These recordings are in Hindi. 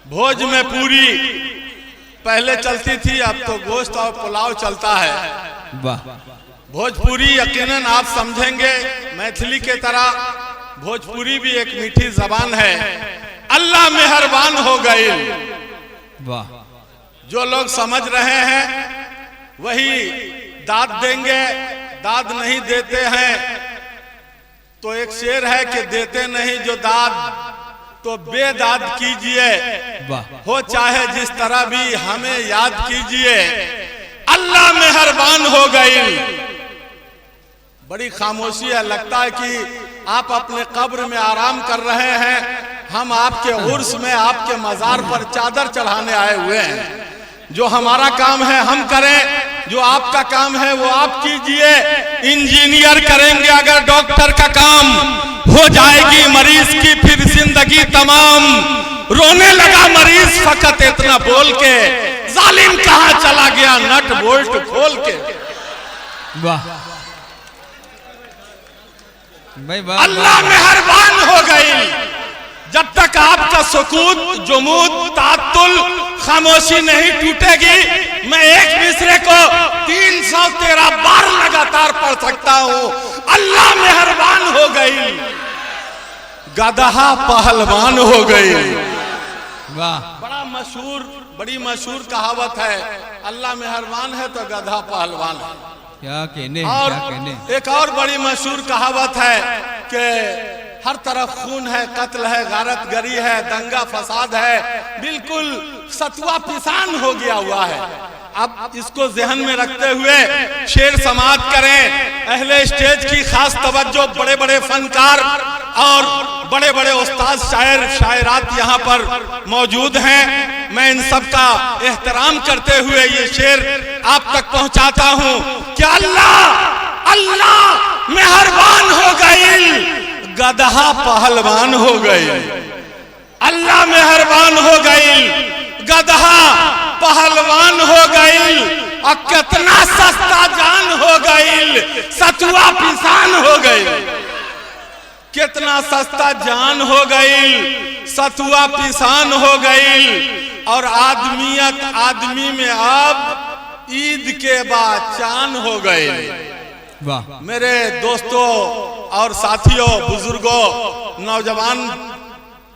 भोज में पूरी पहले चलती थी, अब तो गोश्त और पुलाव चलता है। वाह। भोजपुरी यकीनन आप समझेंगे, मैथिली के तरह भोजपुरी भी एक मीठी जबान है। अल्लाह मेहरबान हो गई। वाह। जो लोग समझ रहे हैं वही दाद देंगे, दाद नहीं देते हैं तो एक शेर है कि देते नहीं जो दाद तो बेदाद कीजिए, हो चाहे जिस तरह भी हमें याद कीजिए। अल्लाह मेहरबान हो गई। बड़ी खामोशी है, लगता है कि आप अपने कब्र में आराम कर रहे हैं, हम आपके उर्स में आपके मजार पर चादर चढ़ाने आए हुए हैं। जो हमारा काम है हम करें, जो आपका काम है वो आप कीजिए। इंजीनियर करेंगे अगर डॉक्टर का काम, हो जाएगी मरीज की फिर जिंदगी तमाम। रोने लगा मरीज फकत इतना बोल के, जालिम कहाँ चला गया नट बोल्ट खोल के। वाह भाई वाह। अल्लाह मेहरबान हो गई। जब तक आपका सुकूत, जुमूद, तातुल, खामोशी नहीं टूटेगी, मैं एक मिसरे को 313 बार लगातार पढ़ सकता हूँ। अल्लाह मेहरबान हो गई। गदहा पहलवान हो गई। वाह। बड़ी मशहूर कहावत है, अल्लाह मेहरबान है तो गधा पहलवान है। क्या कहने, और क्या कहने। एक और बड़ी मशहूर कहावत है कि हर तरफ खून है, कत्ल है, गारत गरी है, दंगा फसाद है, बिल्कुल सतुआ पिसान हो गया हुआ है। अब इसको जहन में रखते हुए शेर समाप्त करें। अहले स्टेज की खास तवज्जो, बड़े बड़े फनकार और बड़े बड़े उस्ताद शायर शायरात यहाँ पर मौजूद हैं। मैं इन सब का एहतराम करते हुए ये शेर आप तक पहुँचाता हूँ कि अल्लाह मेहरबान हो गई, गदहा पहलवान हो गई। अल्लाह मेहरबान हो गई, गदहा पहलवान हो गई। और कितना सस्ता जान हो गई, सतुआ पिसान हो गई। कितना सस्ता जान हो गई, सतुआ पिसान हो गई। और आदमियत आदमी में अब ईद के बाद चान हो गई। वाह। मेरे दोस्तों और साथियों, बुजुर्गों, नौजवान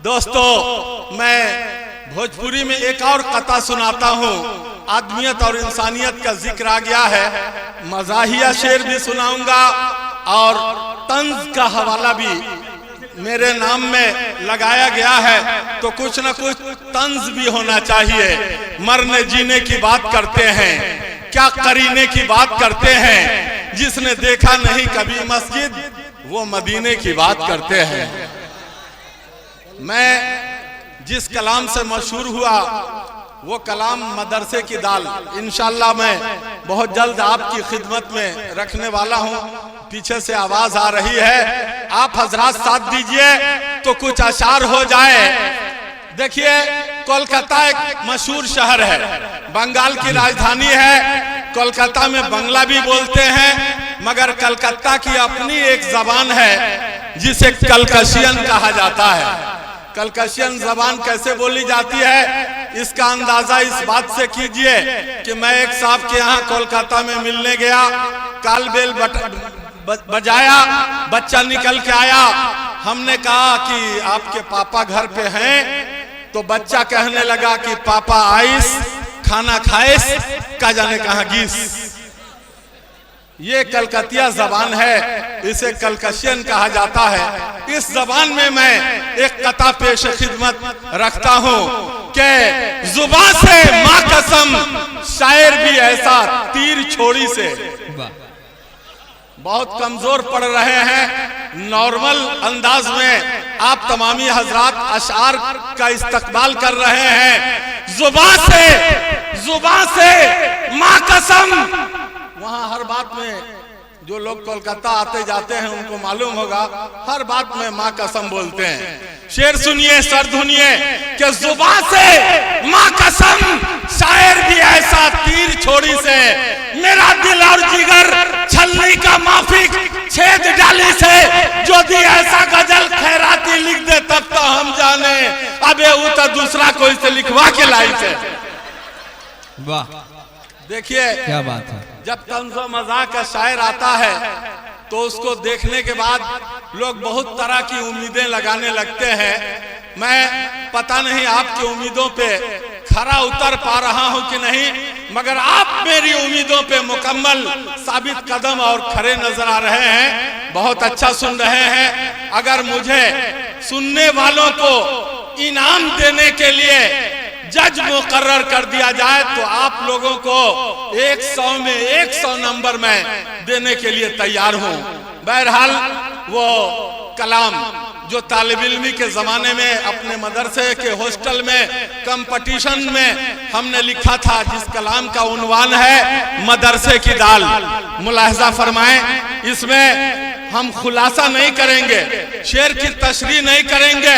दोस्तों, मैं भोजपुरी में एक और कथा सुनाता हूँ। आदमियत और इंसानियत का जिक्र आ गया है, मज़ाहिया शेर भी सुनाऊंगा और तंज का हवाला भी मेरे नाम में लगाया गया है, तो कुछ न कुछ तंज भी होना चाहिए। मरने जीने की बात करते हैं, क्या करीने की बात करते हैं। जिसने देखा नहीं कभी मस्जिद, वो मदीने की बात करते हैं। मैं जिस कलाम से मशहूर हुआ वो कलाम मदरसे की दाल, इंशाल्लाह मैं बहुत जल्द आपकी खिदमत में रखने वाला हूँ। पीछे से आवाज आ रही है, आप हजरात साथ दीजिए तो कुछ अशार हो जाए। देखिए, कोलकाता एक मशहूर शहर है, बंगाल की राजधानी है। कोलकाता में बंगला भी बोलते हैं, मगर कलकत्ता की अपनी एक जबान है जिसे कलकशियन कहा जाता है। कलकशियन जबान कैसे बोली जाती है, इसका अंदाजा इस बात से कीजिए कि मैं एक साहब के यहाँ कोलकाता में मिलने गया, कालबेल बजाया, बच्चा निकल के आया। हमने कहा कि आपके पापा घर पे हैं, तो बच्चा कहने लगा कि पापा आइस, खाना खाइस, का जाने कहाँ गीस। ये कलकतिया जबान है, इसे कलकशियन कहा जाता है। इस जबान में मैं एक कथा पेश खिदमत रखता हूँ कि जुबान से माँ कसम, शायर भी ऐसा तीर छोड़ी से। बहुत कमजोर पड़ रहे हैं। नॉर्मल अंदाज में आप तमामी हजरात अशार का इस्तकबाल कर रहे हैं। जुबान से माँ कसम। वहाँ हर बात में, जो लोग कोलकाता आते जाते हैं उनको मालूम होगा, हर बात में माँ कसम बोलते हैं। शेर सुनिए, सर धुनिए कि जुबान से माँ कसम, शायर भी ऐसा तीर छोड़ी से। मेरा दिल और जिगर छलनी का माफिक, छेद डाली से। जो दी ऐसा गजल खैराती लिख दे तब तो हम जाने, अबे वो तो दूसरा कोई से लिखवा के लाई थे। वाह, देखिए क्या बात है। जब तंज़ो मज़ाक का शायर आता है तो उसको देखने के बाद लोग बहुत तरह की उम्मीदें लगाने लगते हैं। मैं पता नहीं आपकी उम्मीदों पे खरा उतर पा रहा हूं कि नहीं, मगर आप मेरी उम्मीदों पे मुकम्मल साबित कदम और खरे नजर आ रहे हैं। बहुत अच्छा सुन रहे हैं। अगर मुझे सुनने वालों को इनाम देने के लिए जज मुकर्रर कर दिया जाए तो आप लोगों को 100 में 100 नंबर में देने के लिए तैयार हूं। बहरहाल वो कलाम जो तालिब इल्मी के जमाने में अपने मदरसे के हॉस्टल में कंपटीशन में हमने लिखा था, जिस कलाम का उन्वान है मदरसे की दाल, मुलाहजा फरमाएं। इसमें हम खुलासा नहीं करेंगे, शेर की तशरीह नहीं करेंगे,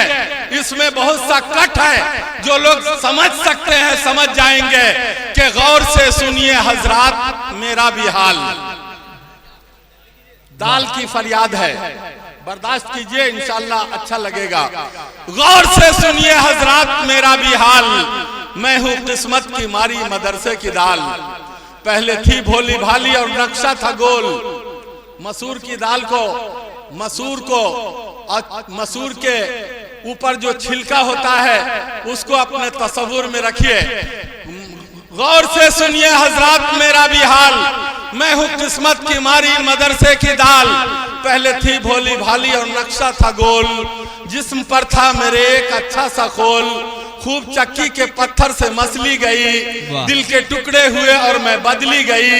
इसमें बहुत सा कट है जो लोग समझ सकते हैं, समझ जाएंगे कि गौर से सुनिए हजरात मेरा भी हाल। दाल की फरियाद है, बर्दाश्त कीजिए, इंशाल्लाह अच्छा लगेगा। गौर से सुनिए हजरात मेरा भी हाल, मैं हूँ किस्मत की मारी मदरसे की दाल। पहले थी भोली भाली और नक्शा था गोल। मसूर की दाल को, मसूर के ऊपर जो छिलका होता है उसको अपने तस्वुर में रखिए। गौर से सुनिए हजरात मेरा भी हाल, मैं हूँ किस्मत की मारी मदरसे की दाल। पहले थी भोली भाली और नक्शा था गोल, जिस्म पर था मेरे एक अच्छा सा खोल। खूब चक्की के पत्थर से मसली गई, दिल के टुकड़े हुए और मैं बदली गई।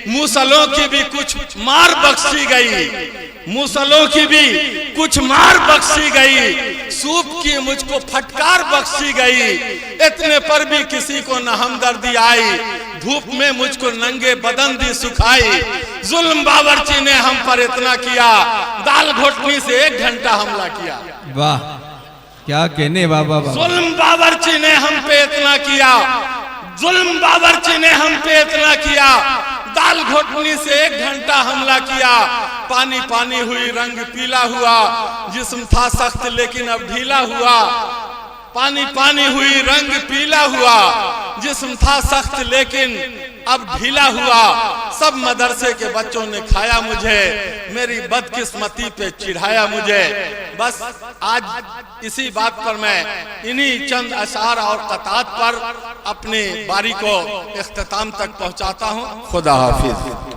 मूसलों की भी कुछ मार बख्शी गई, मूसलों की भी कुछ मार बख्शी गई। सूप की मुझको फटकार बख्शी गई, इतने पर भी किसी को न हमदर्दी आई। धूप में मुझको नंगे बदन दी सुखाई, जुल्म बावर्ची ने हम पर इतना किया, दाल घोटनी से 1 घंटा हमला किया। वाह, क्या कहने बाबा। जुल्म बावर्ची ने हम पे इतना किया, जुल्म बावर्ची ने हम पे इतना किया, दाल घोटनी से 1 घंटा हमला किया। पानी पानी हुई रंग पीला हुआ, जिस्म था सख्त लेकिन अब ढीला हुआ। पानी पानी हुई रंग पीला हुआ, जिस्म था सख्त लेकिन अब ढीला हुआ। सब मदरसे के बच्चों ने खाया मुझे, मेरी बदकिस्मती पे चिढ़ाया मुझे। बस आज इसी बात पर मैं इन्हीं चंद अशार और कतात पर अपनी बारी को इख्तिताम तक पहुंचाता हूं। खुदा हाफिज।